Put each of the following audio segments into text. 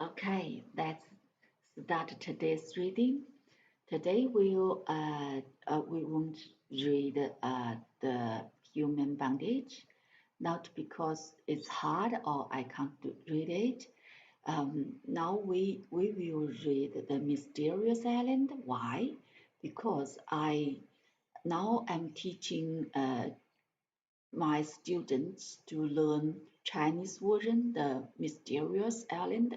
Okay, let's start today's reading. Today we won't read the human bondage, not because it's hard or I can't read it. Now we will read the mysterious island. Why? Because I'm teaching my students to learn Chinese version, the mysterious island.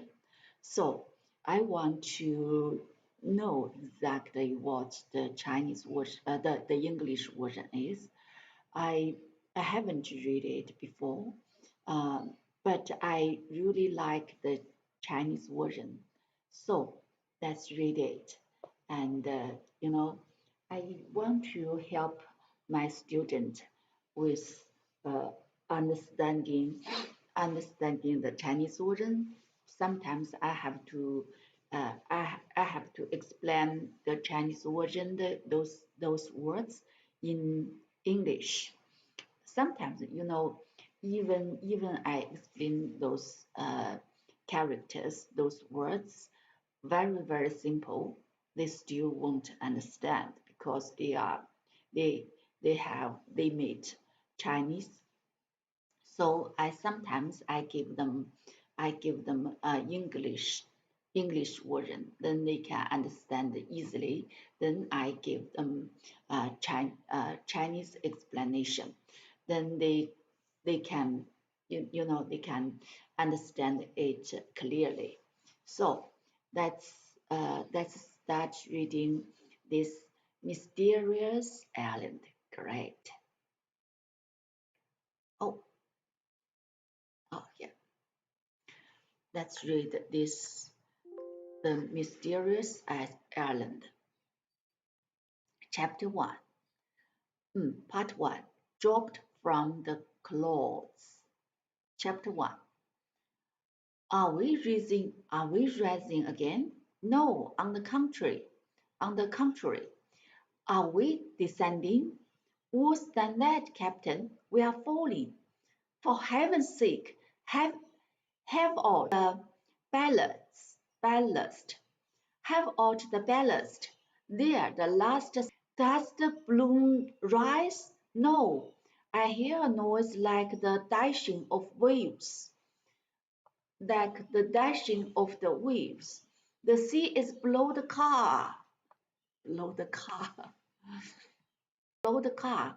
So I want to know exactly what the Chinese version, the English version is. I I haven't read it before, um, but I really like the Chinese version. So let's read it. And I want to help my student with uh, understanding understanding the Chinese version. Sometimes I have to explain the Chinese version, those words in English. Sometimes, even I explain those characters, those words, very, very simple, they still won't understand because they they made Chinese. So I give them English version, then they can understand easily. Then I give them Chinese explanation. Then they can they can understand it clearly. So let's start reading this mysterious island. Great. Oh, oh yeah. Let's read this The Mysterious Island. Chapter 1. Part 1. Dropped from the clouds. Chapter 1. Are we rising again? No, on the contrary. On the contrary. Are we descending? Worse than that, Captain. We are falling. For heaven's sake, have out the ballast. Have out the ballast. There, the last. Does the balloon rise? No. I hear a noise like the dashing of waves. Like the dashing of the waves. The sea is below the car. Below the car. Below the car.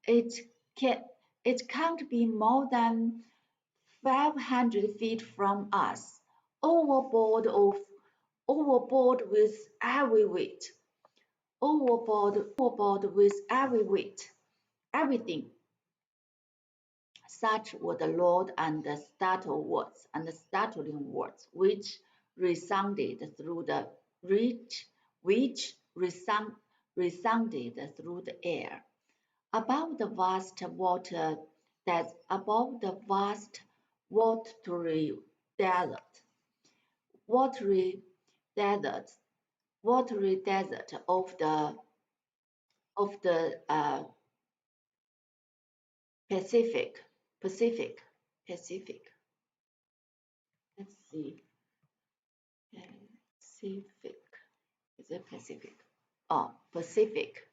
It can it can't be more than 500 feet from us. Overboard of overboard with every weight. Overboard with every weight. Everything. Such were the loud and startling words which resounded through the resounded through the air. Above the vast watery desert, watery desert, watery desert of the Pacific, Pacific, Pacific. Let's see, Pacific. Is it Pacific? Oh, Pacific.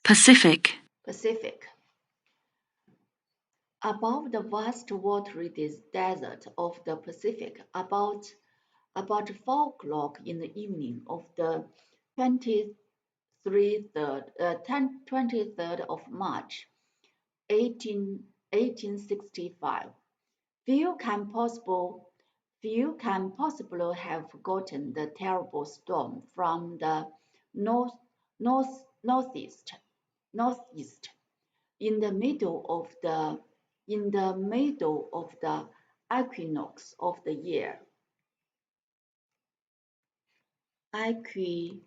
Pacific. Pacific. Above the vast watery desert of the Pacific, about 4 o'clock in the evening of the 23rd of March, 1865. Few can possibly have forgotten the terrible storm from the north, northeast, northeast, in the middle of the equinox of the year. Equinox.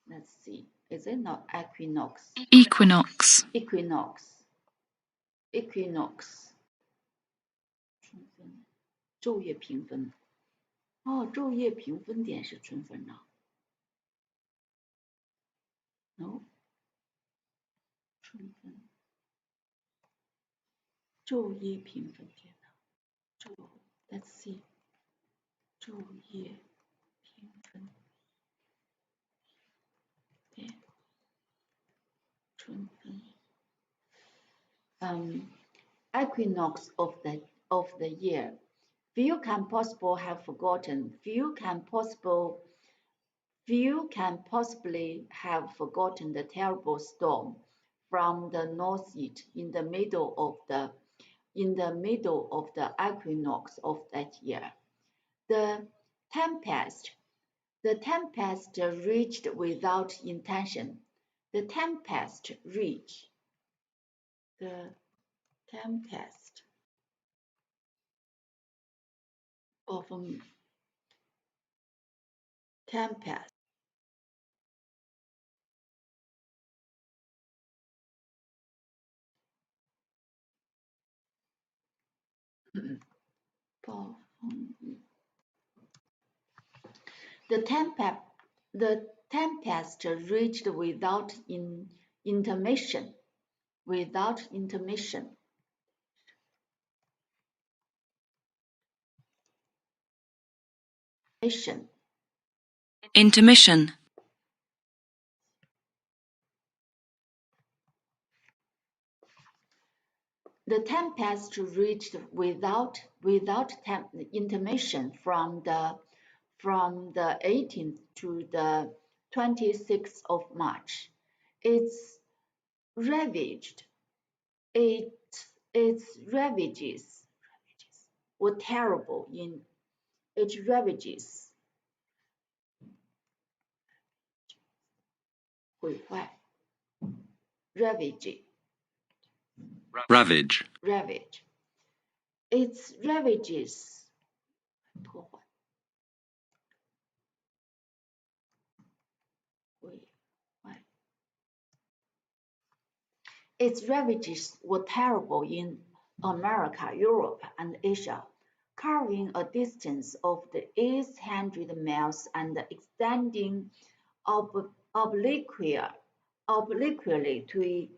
Let's see. Is it not equinox? Equinox. Equinox. Equinox. 昼夜平分。哦，昼夜平分点是春分呢。昼夜平分，天哪，let's see， 昼夜平分，春分。Equinox of the year. Few can possibly have forgotten. Few can possibly have forgotten the terrible storm from the northeast in the middle of the equinox of that year. The tempest reached without intention. The tempest reached. The tempest of tempest The tempest reached without intermission. Without intermission. Intermission. The tempest reached without intermission from the 18th to the 26th of March. Its ravaged its ravages were terrible in its ravages 毁坏 ravage Ravage. ravage its ravages 破坏毁坏 Its ravages were terrible in America, Europe, and Asia, covering a distance of 800 miles and extending obliquely to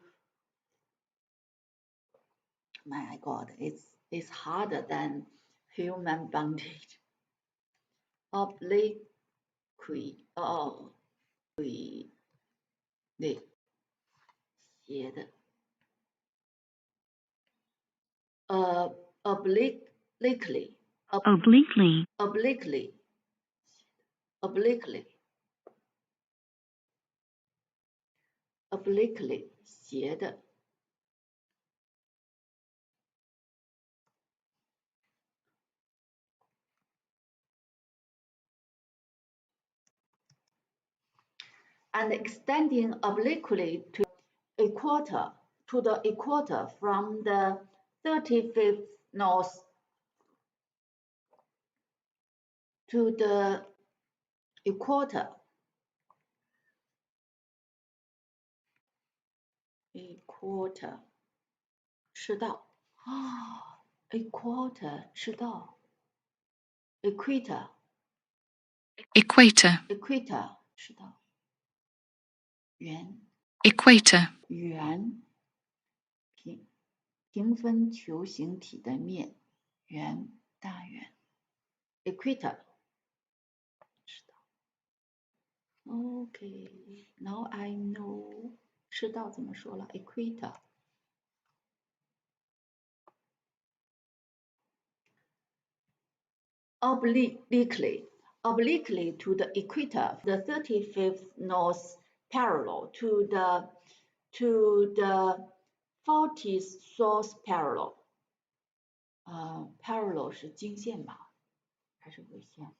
my God, it's harder than human bondage. Obliquely, 斜的 obliquely Obliquely. obliquely obliquely 斜的 and extending obliquely to the equator from the 35th north to the equator. Equator 赤道 equator 赤道 equator Equator. equator 赤道圆 Equator. 圆平分球形体的面圆大圆 equator 赤道 Okay, now I know 赤道怎么说了 equator obliquely to the equator, the 35th north parallel to the 40th south parallel. Parallel 是经线吧，还是纬线？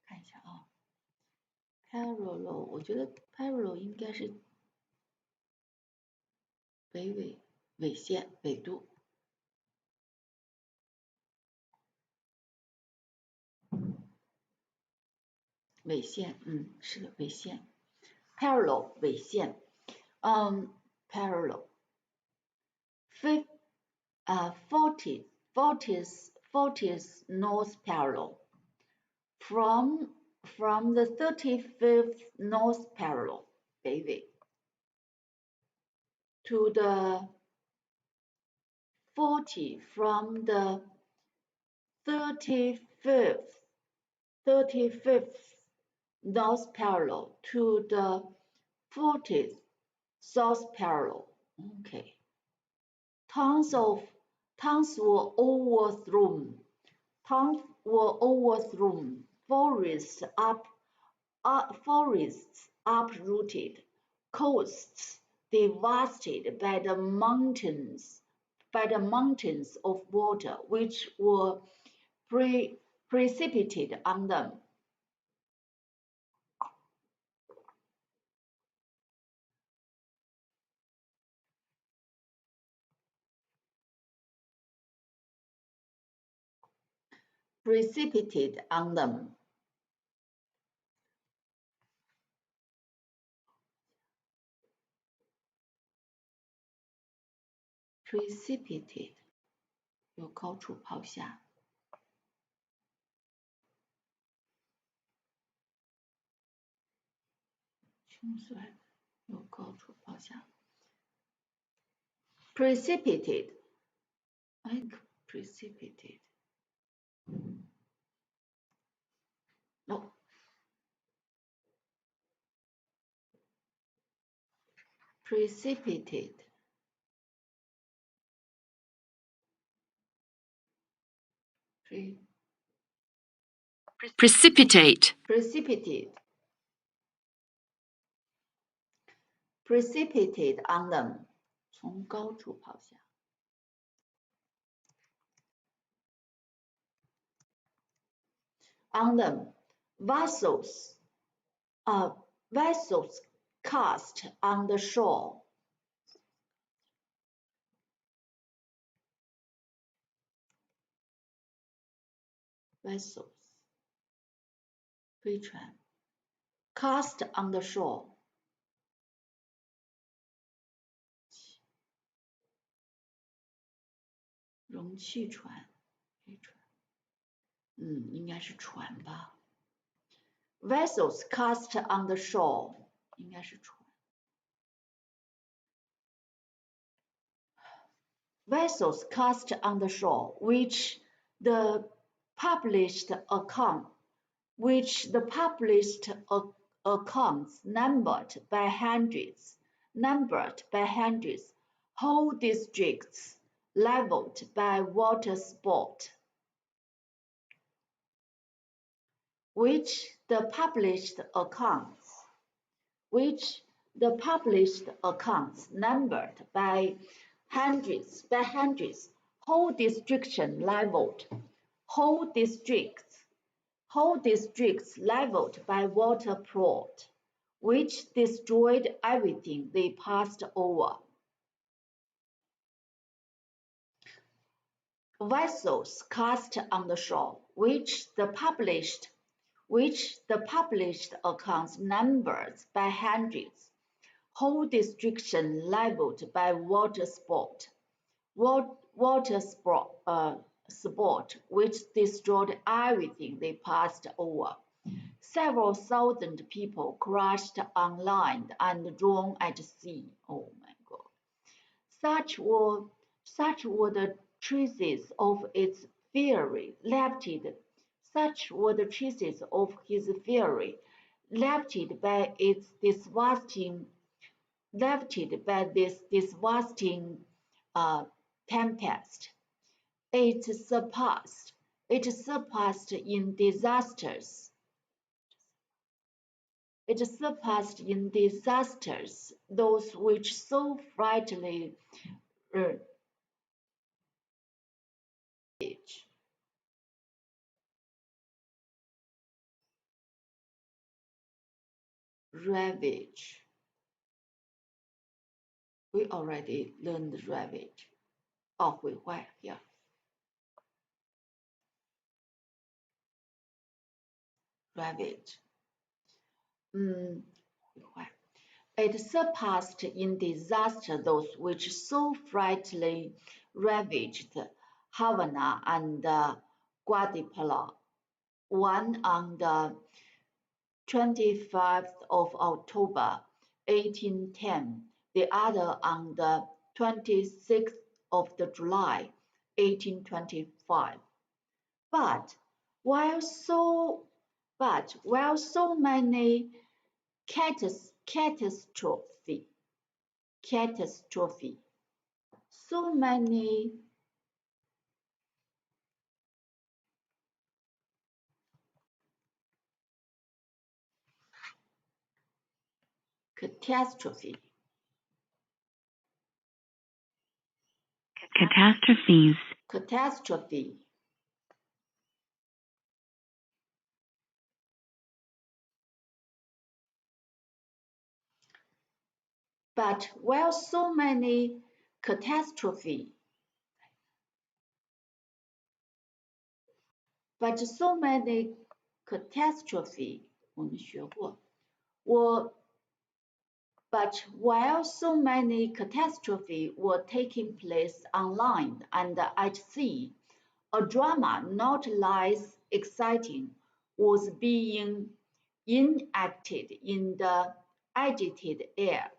看一下啊 ，parallel， 我觉得 parallel 应该是北纬纬线纬度。纬线，是的，纬线 ，parallel 纬线，parallel 40th north parallel from the 35th north parallel 北纬 to the 40 from the 35th north parallel to the 40th south parallel. Okay. Towns were overthrown. Forests uprooted. Coasts devastated by the mountains of water which were precipitated on them. Precipitate on them. Precipitate 有高处抛下。冲衰有高处抛下。Precipitate, like precipitate. No. Precipitate. Precipitate. Precipitate. Precipitate on them. 从高处抛下。On them. Vessels cast on the shore. Vessels 飞船 cast on the shore. 容器船飞船应该是船吧 Vessels cast on the shore 应该是船 Vessels cast on the shore which the published accounts numbered by hundreds whole districts leveled by water sport which the published accounts numbered by hundreds whole districts leveled by water plot which destroyed everything they passed over. Vessels cast on the shore, which the published accounts numbered by hundreds, whole districts leveled by water sport, which destroyed everything they passed over. Several thousand people crashed on land and drowned at sea. Oh my God! Such were the traces of its theory left by this devastating tempest. It surpassed in disasters those which so frightfully ravage. We already learned ravage. 毁坏 here. Ravage. 毁坏. It surpassed in disaster those which so frightfully ravaged Havana and Guadalajara. One on the 25th of October, 1810, the other on the 26th of July, 1825. But while so many catastrophe, so many catastrophe, Catastrophes. catastrophe. But while so many catastrophe, but so many catastrophe 我们学过，but while so many catastrophes were taking place on land and at sea, a drama not less exciting was being enacted in the agitated air.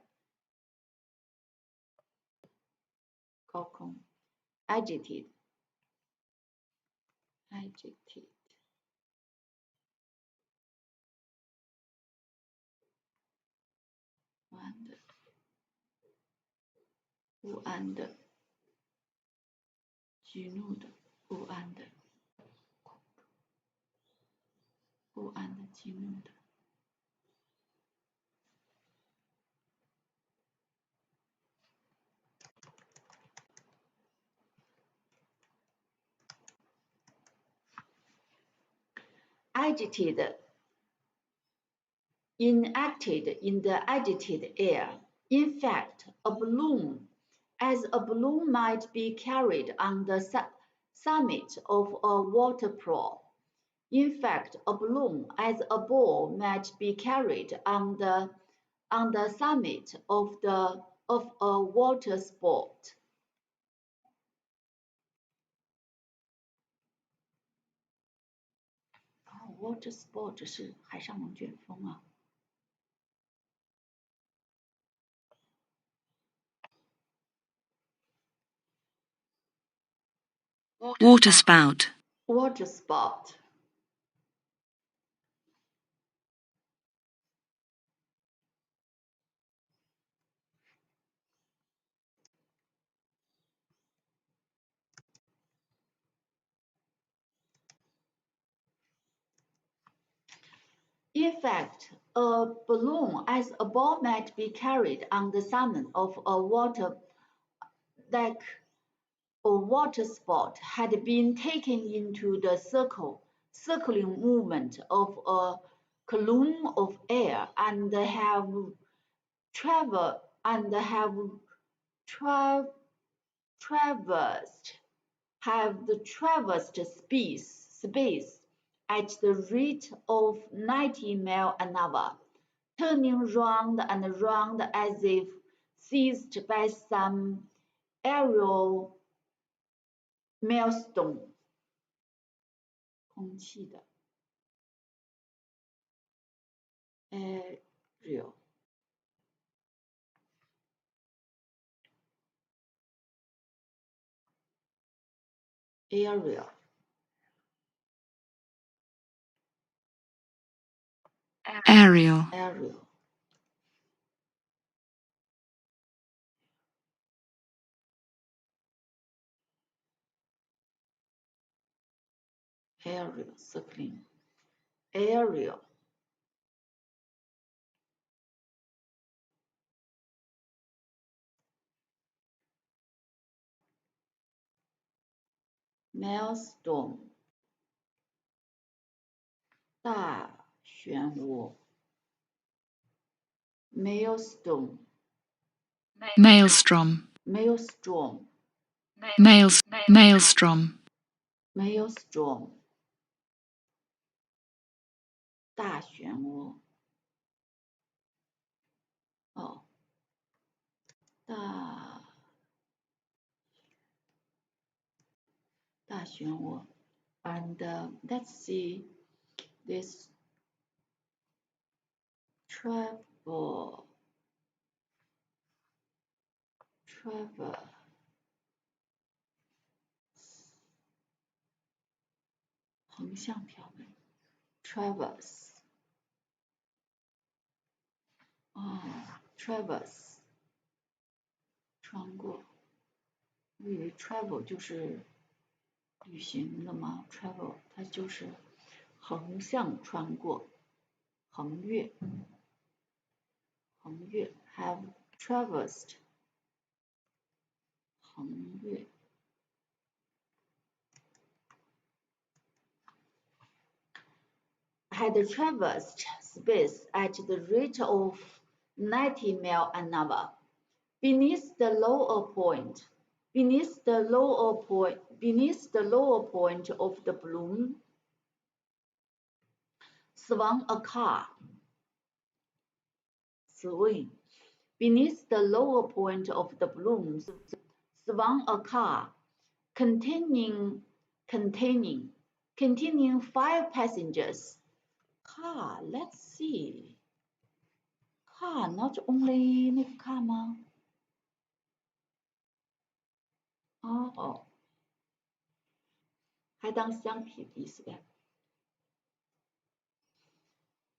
高空 agitated 不安的激怒的不安的不安的激怒的 agitated enacted in the agitated air. In fact, as a balloon might be carried on the summit of a waterfall. In fact, a balloon as a ball might be carried on the summit of a water sport. Water sport 是海上龙卷风啊。Water spout. Water sport. In fact, a balloon as a ball might be carried on the summit of a water deck or water sport had been taken into the circling movement of a column of air and have traversed space at the rate of 90 miles an hour, turning round and round as if seized by some aerial maelstrom. 空气的 aerial aerial Aerial. aerial aerial circling aerial maelstrom 大漩涡 maelstrom Maelstrom. maelstrom Maelstrom. maelstrom 大漩涡哦大漩涡 and let's see this travel traverse 横向漂移 traverse traverse 穿过，我以为 travel 就是旅行的吗 ？travel 它就是横向穿过，横越，have traversed 横越。had traversed space at the rate of 90 miles an hour. Beneath the lower point of the balloon swung a car. Swing. Beneath the lower point of the balloon swung a car containing 5 passengers. Car, let's see. Car, not only 那个 car 吗？哦，还当橡皮的意思呗。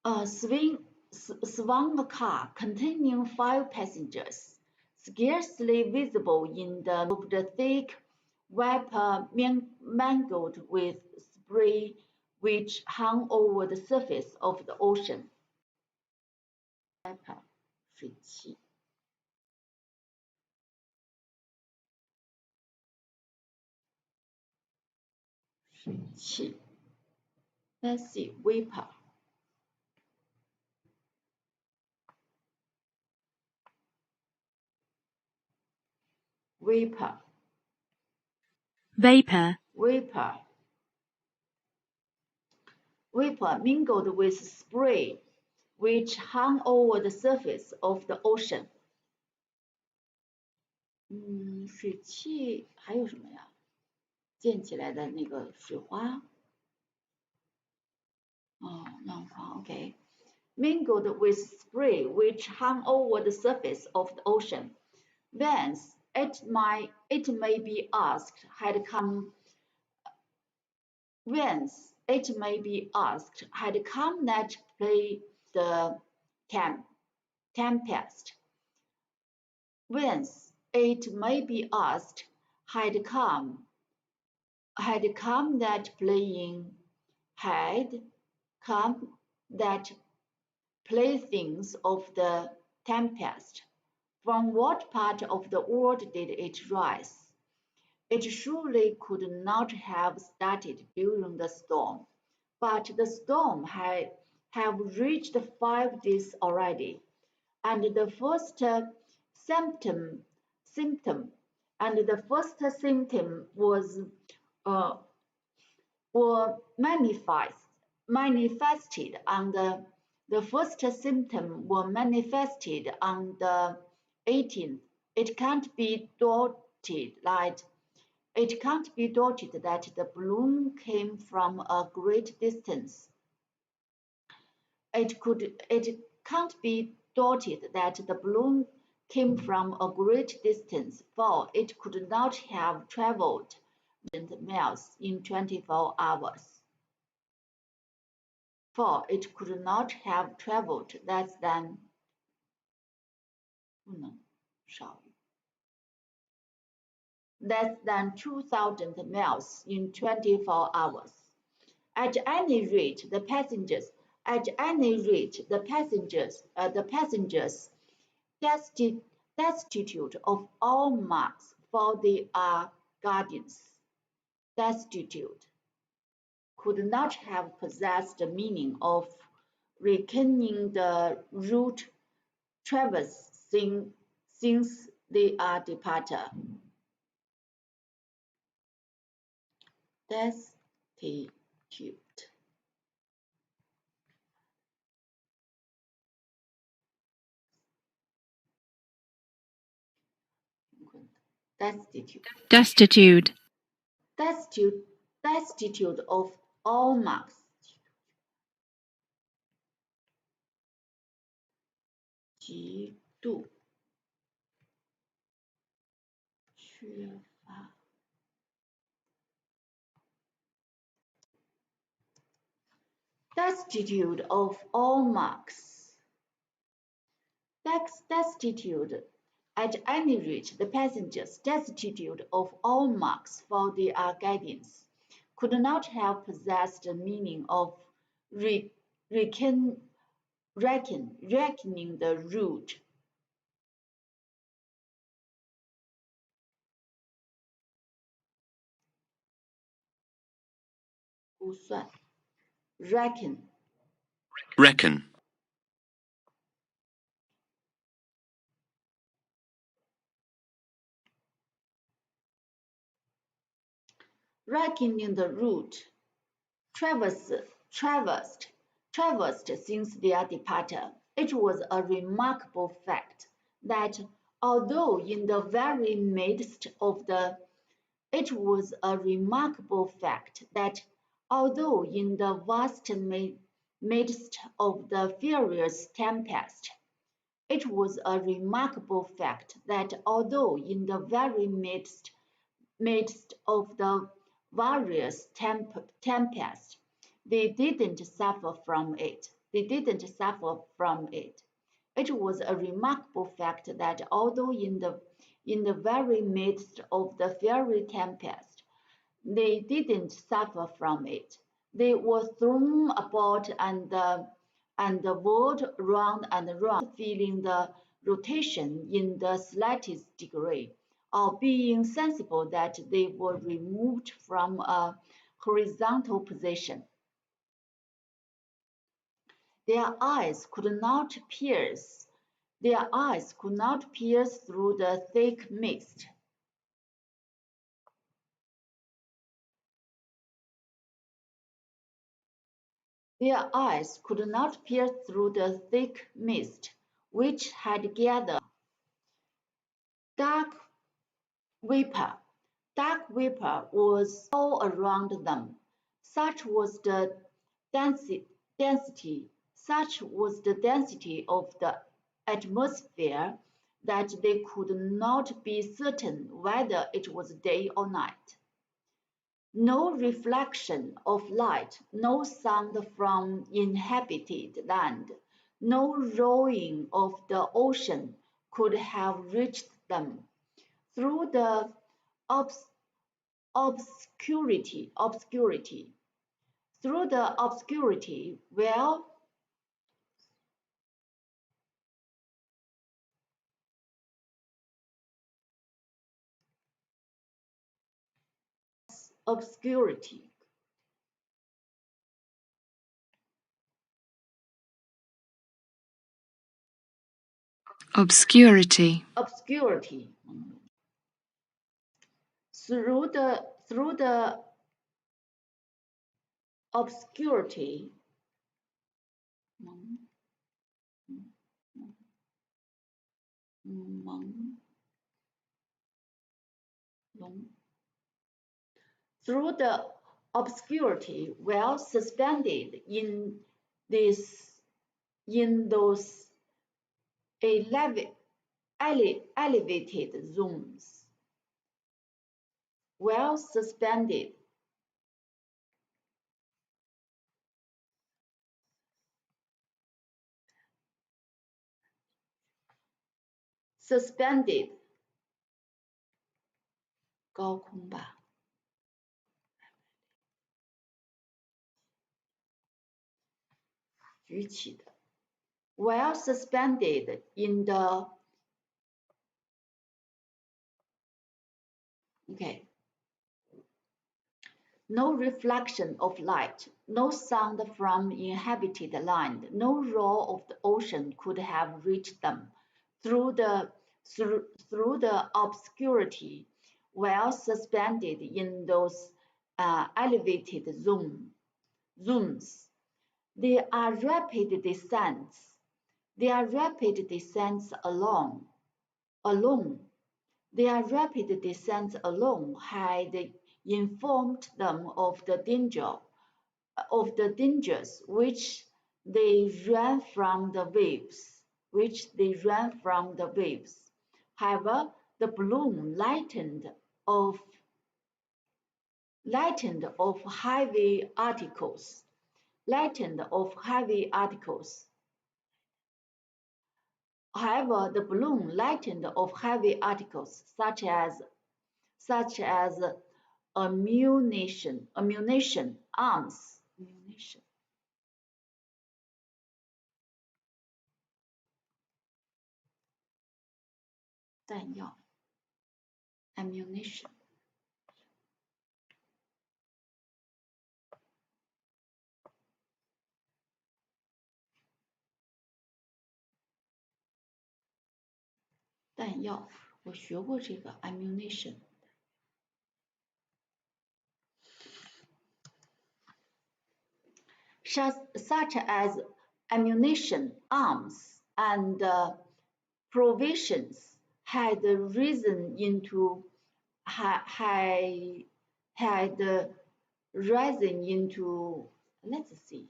Swung a car containing 5 passengers, scarcely visible in the of the thick vapor mingled with spray which hung over the surface of the ocean. Vapor 水汽。水汽 Let's see, vapor. Vapor. Vapor. Vapor. Vapor mingled with spray which hung over the surface of the ocean. 水汽还有什么呀？溅起来的那个水花。浪花 OK. Mingled with spray which hung over the surface of the ocean. Whence, it may be asked, had come that play the tempest. Whence, it may be asked, had come that playthings of the tempest. From what part of the world did it rise? It surely could not have started during the storm, but the storm have reached 5 days already, and the first symptom was were manifested on the first symptom were manifested on the 18th. It can't be doubted that the balloon came from a great distance. It can't be doubted that the balloon came from a great distance, for it could not have traveled miles in 24 hours. For it could not have traveled less than 2,000 miles in 24 hours. At any rate, the passengers destitute of all marks, for they are guardians. Destitute could not have possessed the meaning of reckoning the route traversed since they are departed. Destitute. Destitute. Destitute of all marks. 极度 Destitute of all marks. Destitute. At any rate, the passengers, destitute of all marks for their guidance, could not have possessed the meaning of reckoning the route. Reckon. Reckon. Reckoning the route. Traversed since their departure. It was a remarkable fact that although in the very midst of the It was a remarkable fact that although in the vast midst of the furious tempest, it was a remarkable fact that although in the very midst of the various tempest, they didn't suffer from it. It was a remarkable fact that although in the very midst of the fiery tempest, they didn't suffer from it. They were thrown about and whirled round and round, feeling the rotation in the slightest degree, or being sensible that they were removed from a horizontal position. Their eyes could not pierce through the thick mist. Their eyes could not pierce through the thick mist which had gathered. Dark vapor was all around them. Such was the density of the atmosphere that they could not be certain whether it was day or night. No reflection of light, no sound from inhabited land, no roaring of the ocean could have reached them. Through the obscurity, well, obscurity. Obscurity. Obscurity. Through the obscurity. Through the obscurity, well suspended in those elevated zones, well suspended. Suspended 高空吧 举起的 well suspended in the okay no reflection of light, no sound from inhabited land, no roar of the ocean could have reached them through the obscurity, well suspended in those elevated zones. They are rapid descents. Their rapid descents alone. Their rapid descents alone had informed them of the dangers which they ran from the waves. However, the bloom lightened of heavy articles. However, the bloom lightened of heavy articles such as ammunition, arms, ammunition. 弹药，我学过这个 ammunition。such as ammunition, arms, and provisions had risen into let's see.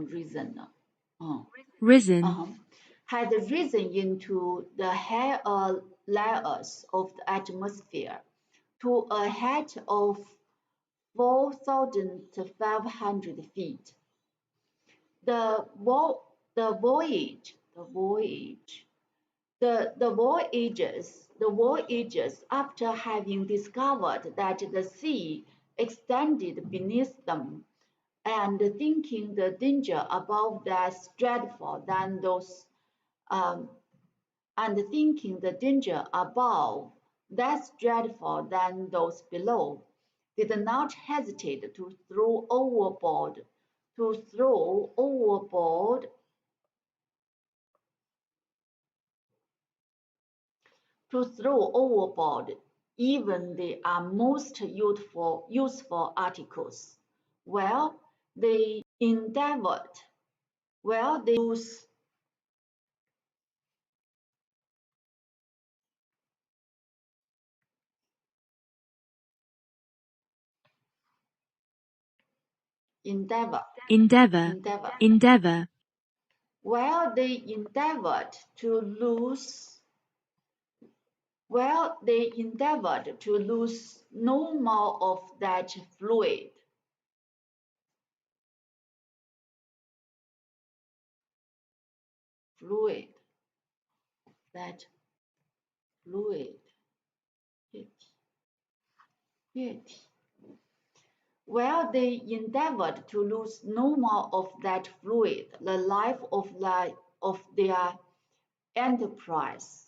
Risen 了，Risen. Had risen into the higher layers of the atmosphere to a height of 4,500 feet. The voyagers, after having discovered that the sea extended beneath them, and thinking the danger above less dreadful than those below, did not hesitate to throw overboard even the most useful articles. Well, they endeavored Endeavor. Well, they endeavored to lose no more of that fluid. Well, they endeavored to lose no more of that fluid, the life of their enterprise.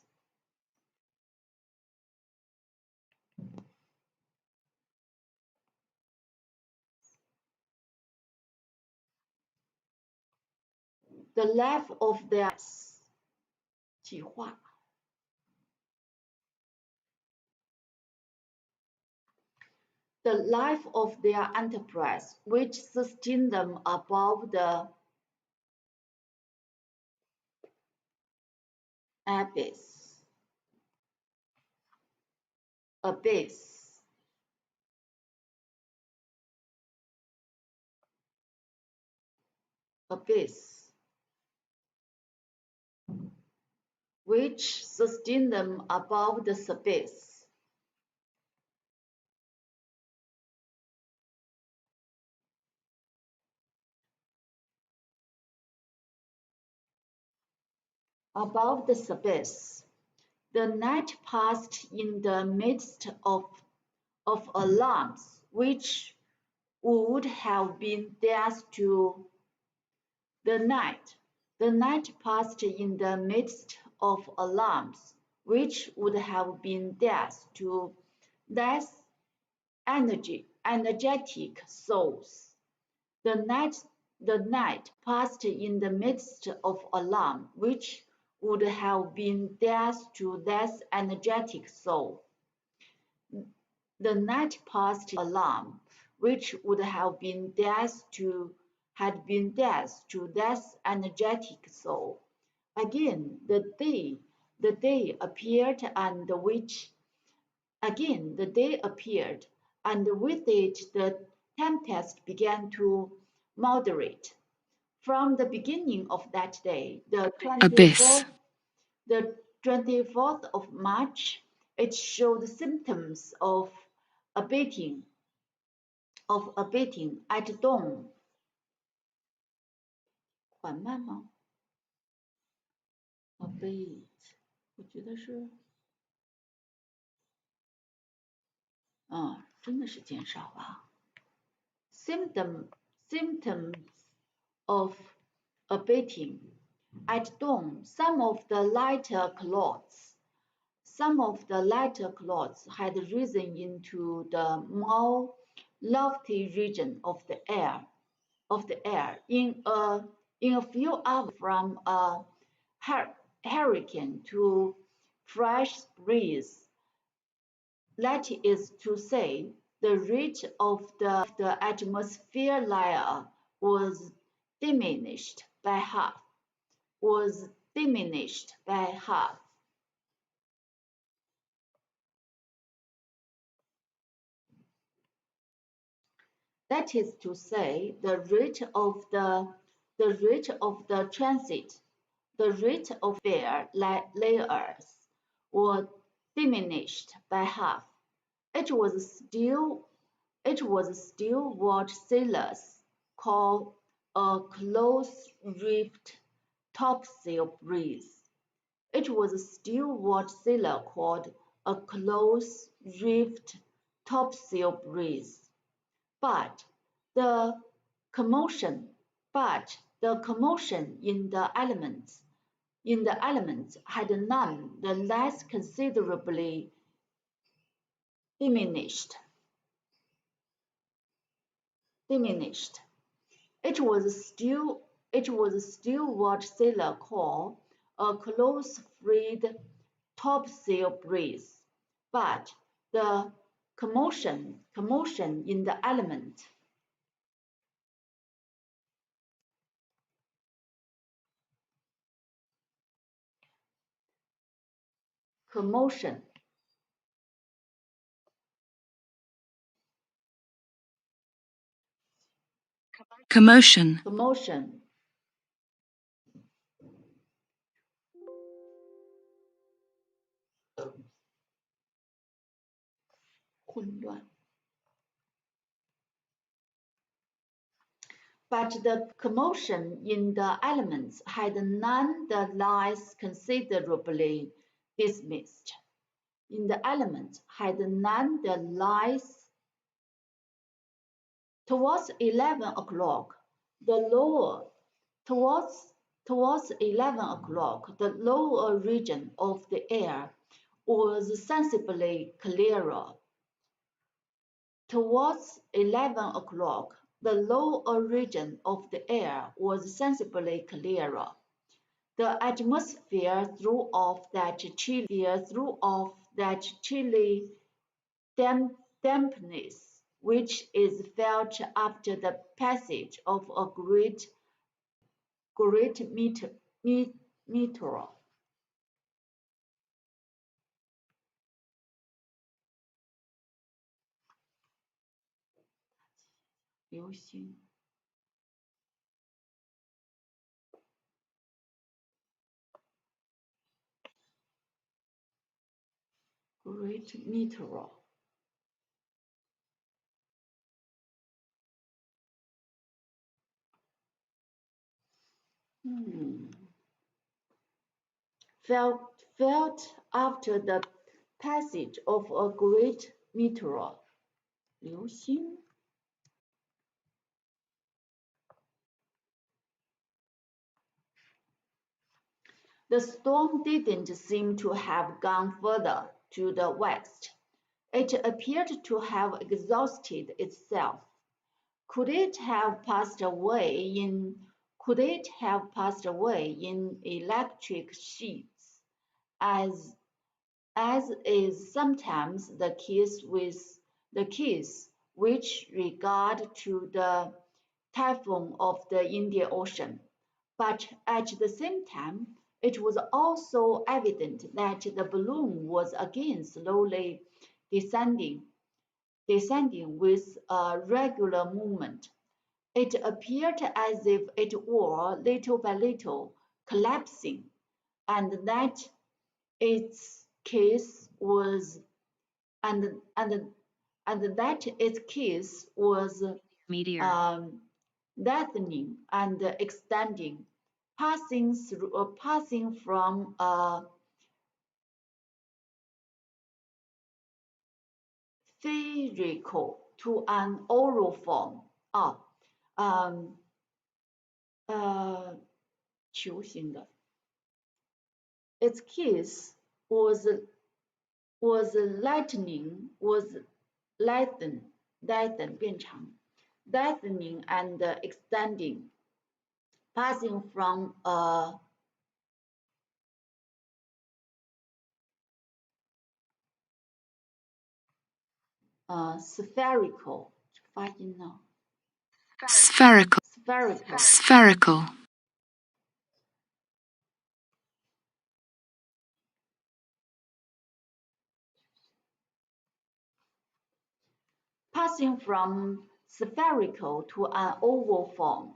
The life of their 计划 the life of their enterprise, which sustained them above the abyss, which sustained them above the surface. Above the surface, the night passed in the midst of alarms which would have been theirs to the night passed in the midst of alarms which would have been theirs to less energetic souls. The night passed in the midst of alarm which would have been theirs to less energetic soul. The night passed alarm which would have been theirs to less energetic soul. Again the day appeared, and with it the tempest began to moderate. From the beginning of that day, the Abyss. 24th of March, it showed symptoms of abating at dawn. 缓慢吗 ？Abate， 我觉得是，真的是减少吧。Symptoms of abating. At dawn, some of the lighter clouds had risen into the more lofty region of the air. In a few hours, from a hurricane to fresh breeze. That is to say, the reach of the atmosphere layer was diminished by half. That is to say, the rate of transit, the rate of air layers were diminished by half. It was still what sailors call a close-reefed topsail breeze. It was still what sailors called a close-reefed topsail breeze. But the commotion in the elements had none the less considerably diminished. It was still what sailors call a close-reefed topsail breeze, but the commotion in the element commotion Commotion. 混乱 But the commotion in the elements had none the less considerably diminished. In the elements had none the less. Towards 11 o'clock, the lower region of the air was sensibly clearer. Towards 11 o'clock, the lower region of the air was sensibly clearer. The atmosphere threw off that chilly dampness which is felt after the passage of a great meteor. 流星 Great meteor. Felt after the passage of a great meteor. 流星 The storm didn't seem to have gone further to the west. It appeared to have exhausted itself. Could it have passed away in electric sheets, as is sometimes the case with regard to the typhoon of the Indian Ocean? But at the same time, it was also evident that the balloon was again slowly descending with a regular movement. It appeared as if it were little by little collapsing, and that its case was and and and that its case was Meteor. um, lengthening and extending, passing from a spherical to an oval form. 嗯球形的。Its case was lightning was lengthen 变长 lengthening and extending, passing from a spherical 发音呢 Spherical. spherical Spherical. passing from spherical to an oval form.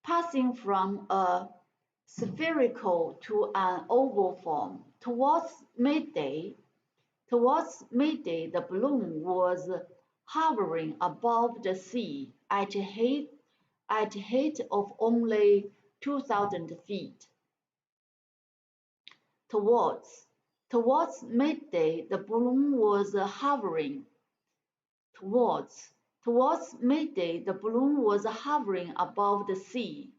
Passing from a spherical to an oval form. Towards midday, the balloon was hovering above the sea at height of only 2,000 feet. Towards midday, the balloon was hovering. Towards midday, the balloon was hovering above the sea.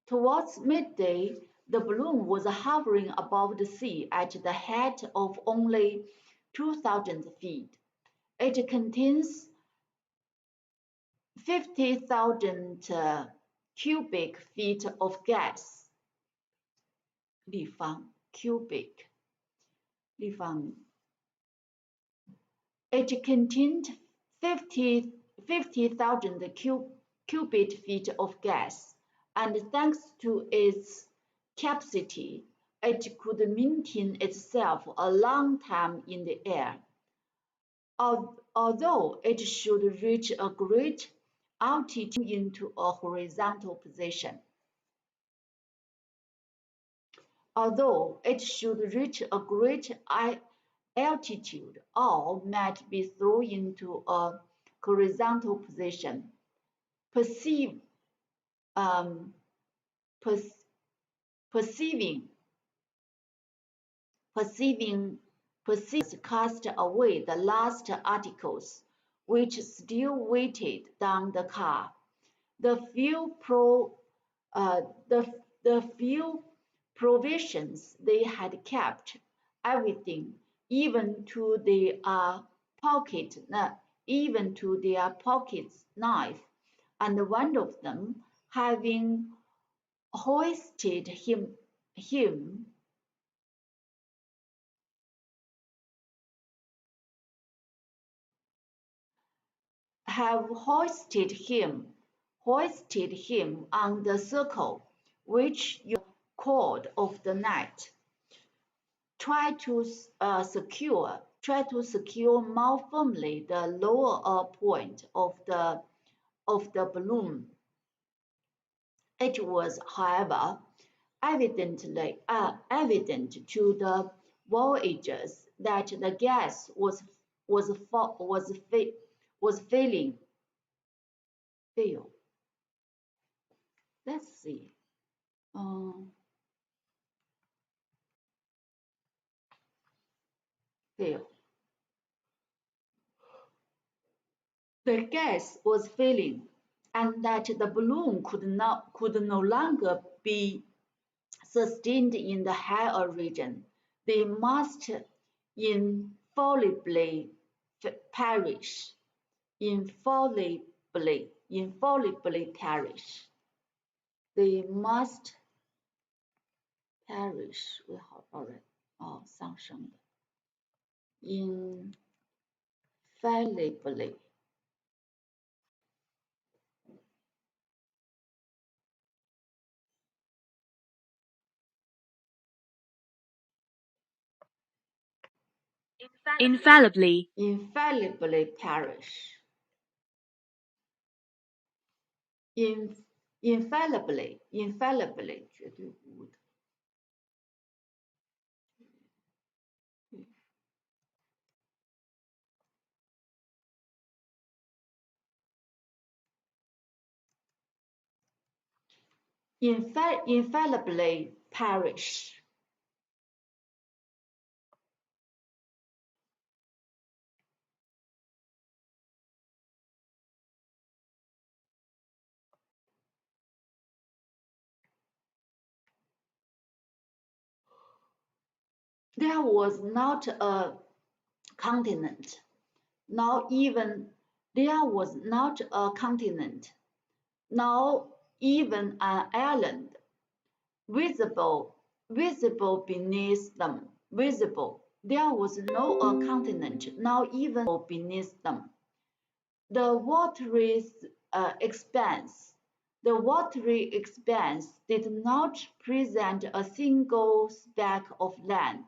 Towards midday, the balloon was hovering above the sea at the height of only 2,000 feet. It contains 50,000 cubic feet of gas. 立方 cubic 立方 It contained 50,000 cubic feet of gas, and thanks to its capacity, it could maintain itself a long time in the air. Although it should reach a great altitude into a horizontal position. Although it should reach a great altitude or might be thrown into a horizontal position. Perceiving cast away the last articles which still weighted down the car. The few provisions they had kept, everything, even to their pocket knife, and one of them having hoisted him on the circle which you cord of the net. Try to secure more firmly the lower point of the balloon. It was, however, evident to the voyagers that the gas was failing. Fail. Let's see. Fail. The gas was failing, and that the balloon could no longer be sustained in the higher region. They must infallibly perish. Infallibly perish. They must perish 为好好人上升的 infallibly infallibly, infallibly perish. Infallibly, 绝对无的。infallibly perish. There was not a continent, not even there was not a continent, not even an island, visible beneath them, visible. There was no a continent, not even beneath them. The watery expanse, the watery expanse did not present a single speck of land.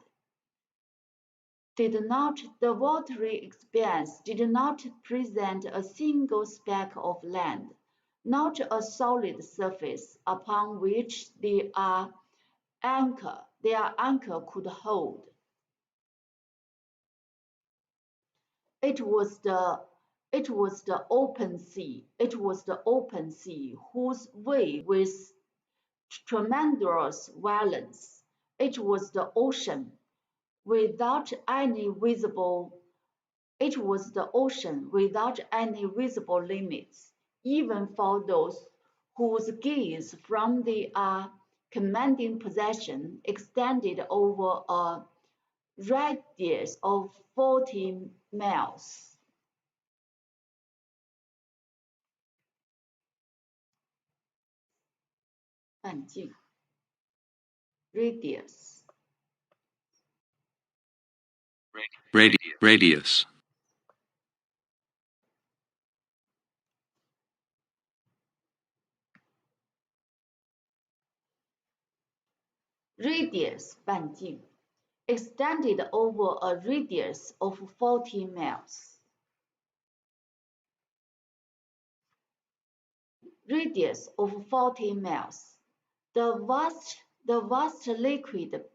The watery expanse did not present a single speck of land, not a solid surface upon which their anchor could hold. It was the open sea. It was the open sea whose wave with tremendous violence. It was the ocean without any visible limits, even for those whose gaze from their commanding position extended over a radius of 40 miles. Radius. Radius. Radius 半径 extended over a radius of 40 miles. Radius of 40 miles. The vast liquid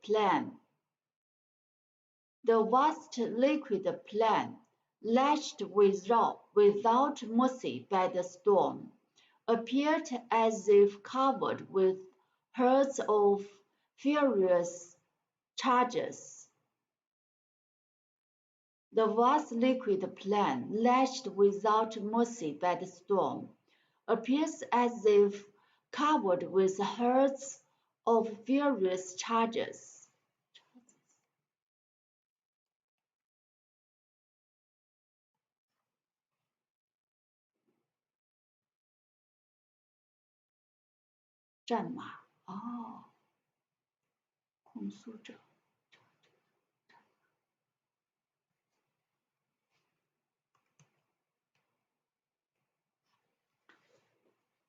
plain, lashed without mercy by the storm, appeared as if covered with herds of furious chargers. The vast liquid plain, lashed without mercy by the storm, appears as if covered with herds of furious chargers.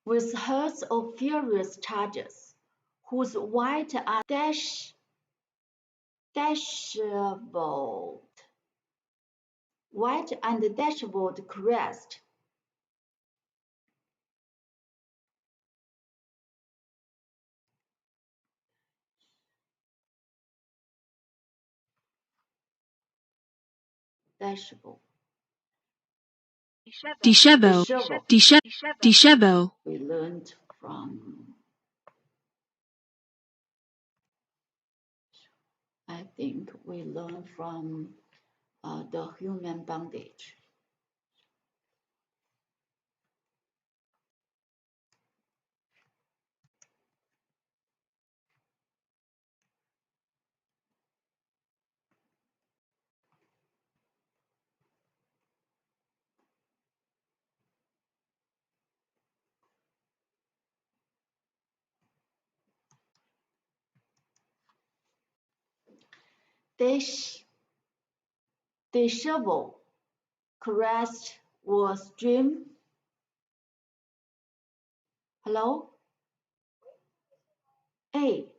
With herds of furious chargers, whose white and dashboard crest dishevel, dishevel, we learned from, I think we learned from the human bondage. Dishevel crest was stream. Hello? Hey,